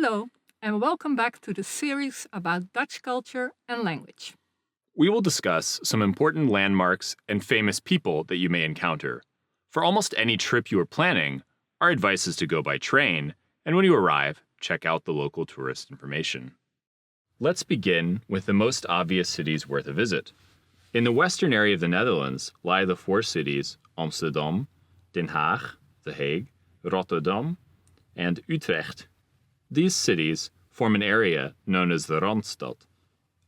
Hello, and welcome back to the series about Dutch culture and language. We will discuss some important landmarks and famous people that you may encounter. For almost any trip you are planning, our advice is to go by train, and when you arrive, check out the local tourist information. Let's begin with the most obvious cities worth a visit. In the western area of the Netherlands lie the four cities Amsterdam, Den Haag, The Hague, Rotterdam, and Utrecht. These cities form an area known as the Randstad,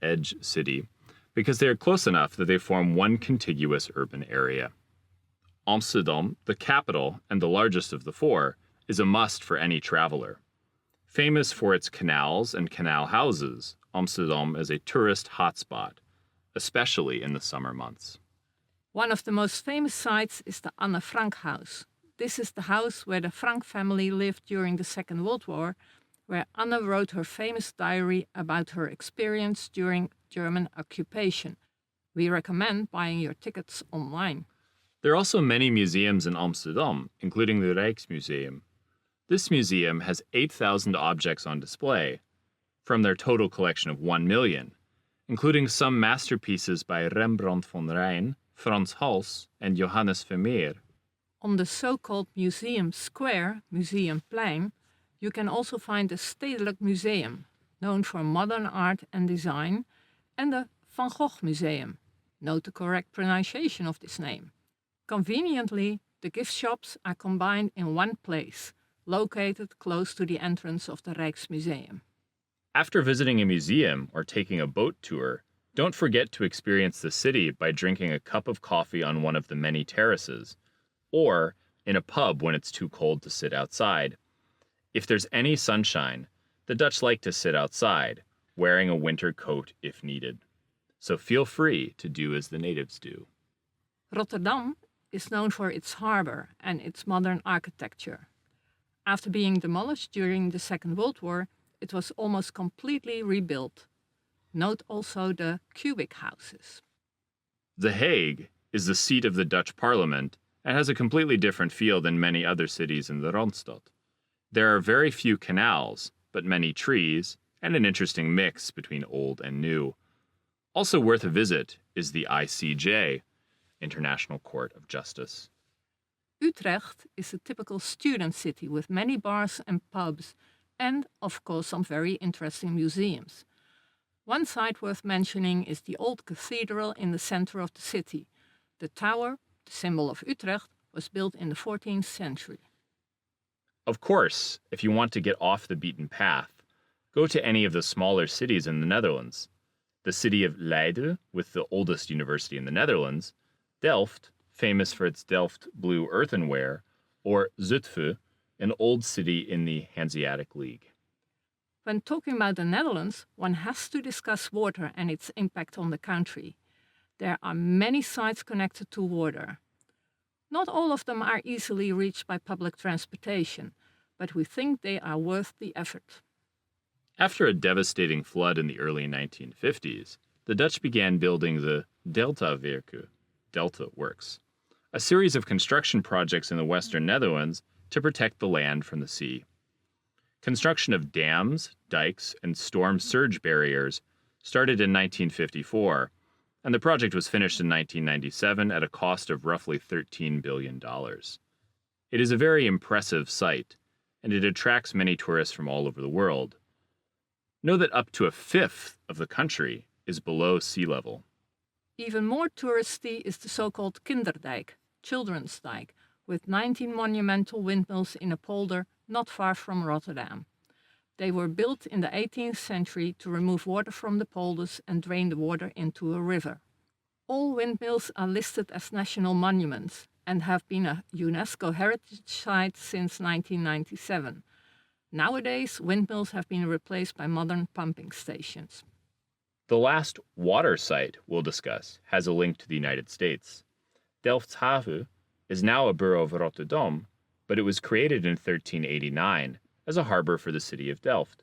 Edge City, because they are close enough that they form one contiguous urban area. Amsterdam, the capital and the largest of the four, is a must for any traveler. Famous for its canals and canal houses, Amsterdam is a tourist hotspot, especially in the summer months. One of the most famous sites is the Anne Frank house. This is the house where the Frank family lived during the Second World War, where Anne wrote her famous diary about her experience during German occupation. We recommend buying your tickets online. There are also many museums in Amsterdam, including the Rijksmuseum. This museum has 8,000 objects on display, from their total collection of 1 million, including some masterpieces by Rembrandt van Rijn, Frans Hals, and Johannes Vermeer. On the so-called Museum Square, Museumplein, you can also find the Stedelijk Museum, known for modern art and design, and the Van Gogh Museum. Note the correct pronunciation of this name. Conveniently, the gift shops are combined in one place, located close to the entrance of the Rijksmuseum. After visiting a museum or taking a boat tour, don't forget to experience the city by drinking a cup of coffee on one of the many terraces, or in a pub when it's too cold to sit outside. If there's any sunshine, the Dutch like to sit outside, wearing a winter coat if needed. So feel free to do as the natives do. Rotterdam is known for its harbor and its modern architecture. After being demolished during the Second World War, it was almost completely rebuilt. Note also the cubic houses. The Hague is the seat of the Dutch Parliament and has a completely different feel than many other cities in the Randstad. There are very few canals, but many trees, and an interesting mix between old and new. Also worth a visit is the ICJ, International Court of Justice. Utrecht is a typical student city with many bars and pubs, and, of course, some very interesting museums. One site worth mentioning is the old cathedral in the center of the city. The tower, the symbol of Utrecht, was built in the 14th century. Of course, if you want to get off the beaten path, go to any of the smaller cities in the Netherlands. The city of Leiden, with the oldest university in the Netherlands, Delft, famous for its Delft blue earthenware, or Zutphen, an old city in the Hanseatic League. When talking about the Netherlands, one has to discuss water and its impact on the country. There are many sites connected to water. Not all of them are easily reached by public transportation, but we think they are worth the effort. After a devastating flood in the early 1950s, the Dutch began building the Deltawerken, Delta Works, a series of construction projects in the western Netherlands to protect the land from the sea. Construction of dams, dikes, and storm surge barriers started in 1954, and the project was finished in 1997 at a cost of roughly $13 billion. It is a very impressive site, and it attracts many tourists from all over the world. Know that up to a fifth of the country is below sea level. Even more touristy is the so-called Kinderdijk, Children's Dike, with 19 monumental windmills in a polder not far from Rotterdam. They were built in the 18th century to remove water from the polders and drain the water into a river. All windmills are listed as national monuments and have been a UNESCO heritage site since 1997. Nowadays, windmills have been replaced by modern pumping stations. The last water site we'll discuss has a link to the United States. Delfshaven is now a borough of Rotterdam, but it was created in 1389 as a harbor for the city of Delft.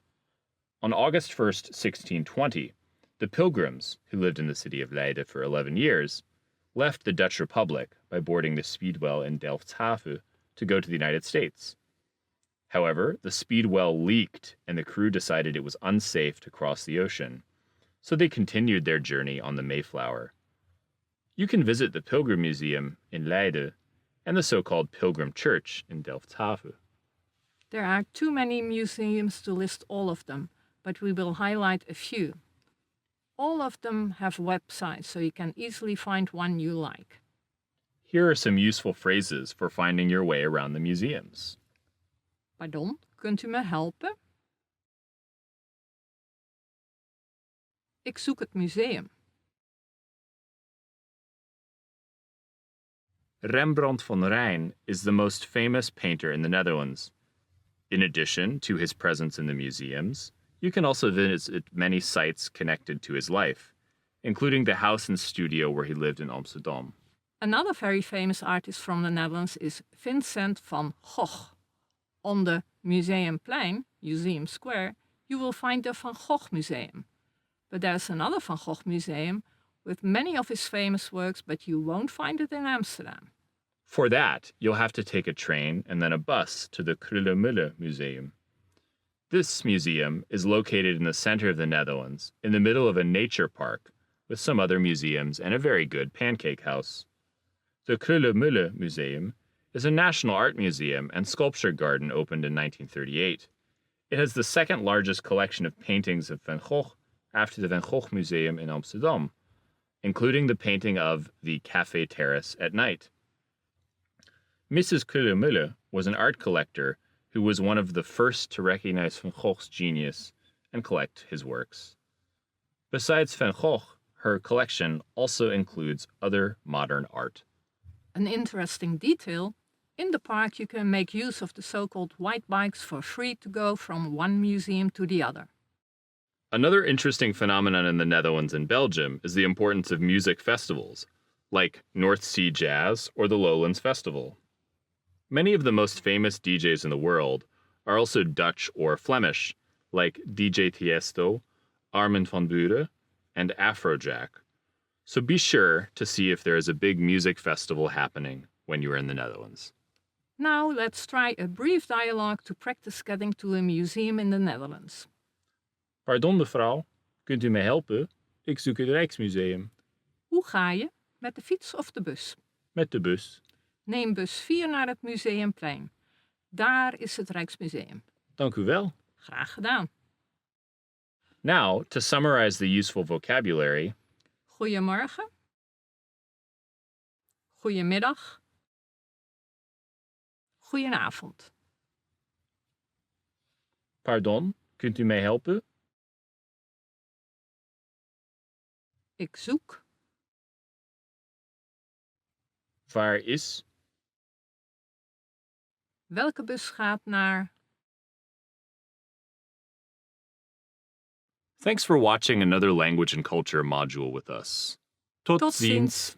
On August 1st, 1620, the Pilgrims, who lived in the city of Leiden for 11 years, left the Dutch Republic by boarding the Speedwell in Delfshaven to go to the United States. However, the speedwell leaked and the crew decided it was unsafe to cross the ocean, so they continued their journey on the Mayflower. You can visit the Pilgrim Museum in Leiden and the so-called Pilgrim Church in Delftshaven. There are too many museums to list all of them, but we will highlight a few. All of them have websites, so you can easily find one you like. Here are some useful phrases for finding your way around the museums. Pardon, kunt u me helpen? Ik zoek het museum. Rembrandt van Rijn is the most famous painter in the Netherlands. In addition to his presence in the museums, you can also visit many sites connected to his life, including the house and studio where he lived in Amsterdam. Another very famous artist from the Netherlands is Vincent van Gogh. On the Museumplein, Museum Square, you will find the Van Gogh Museum. But there's another Van Gogh Museum with many of his famous works, but you won't find it in Amsterdam. For that, you'll have to take a train and then a bus to the Krullenmüller Museum. This museum is located in the center of the Netherlands, in the middle of a nature park, with some other museums and a very good pancake house. The Krullenmüller Museum is a national art museum and sculpture garden opened in 1938. It has the second largest collection of paintings of Van Gogh after the Van Gogh Museum in Amsterdam, including the painting of the Café Terrace at night. Mrs. Krullenmüller was an art collector who was one of the first to recognize Van Gogh's genius and collect his works. Besides Van Gogh, her collection also includes other modern art. An interesting detail, in the park you can make use of the so-called white bikes for free to go from one museum to the other. Another interesting phenomenon in the Netherlands and Belgium is the importance of music festivals, like North Sea Jazz or the Lowlands Festival. Many of the most famous DJs in the world are also Dutch or Flemish, like DJ Tiesto, Armin van Buuren, and Afrojack. So be sure to see if there is a big music festival happening when you are in the Netherlands. Now let's try a brief dialogue to practice getting to a museum in the Netherlands. Pardon mevrouw, kunt u mij helpen? Ik zoek het Rijksmuseum. Hoe ga je? Met de fiets of de bus? Met de bus. Neem bus 4 naar het Museumplein. Daar is het Rijksmuseum. Dank u wel. Graag gedaan. Now, to summarize the useful vocabulary. Goedemorgen. Goedemiddag. Goedenavond. Pardon, kunt u mij helpen? Ik zoek. Waar is? Welke bus gaat naar? Thanks for watching another language and culture module with us. Tot ziens.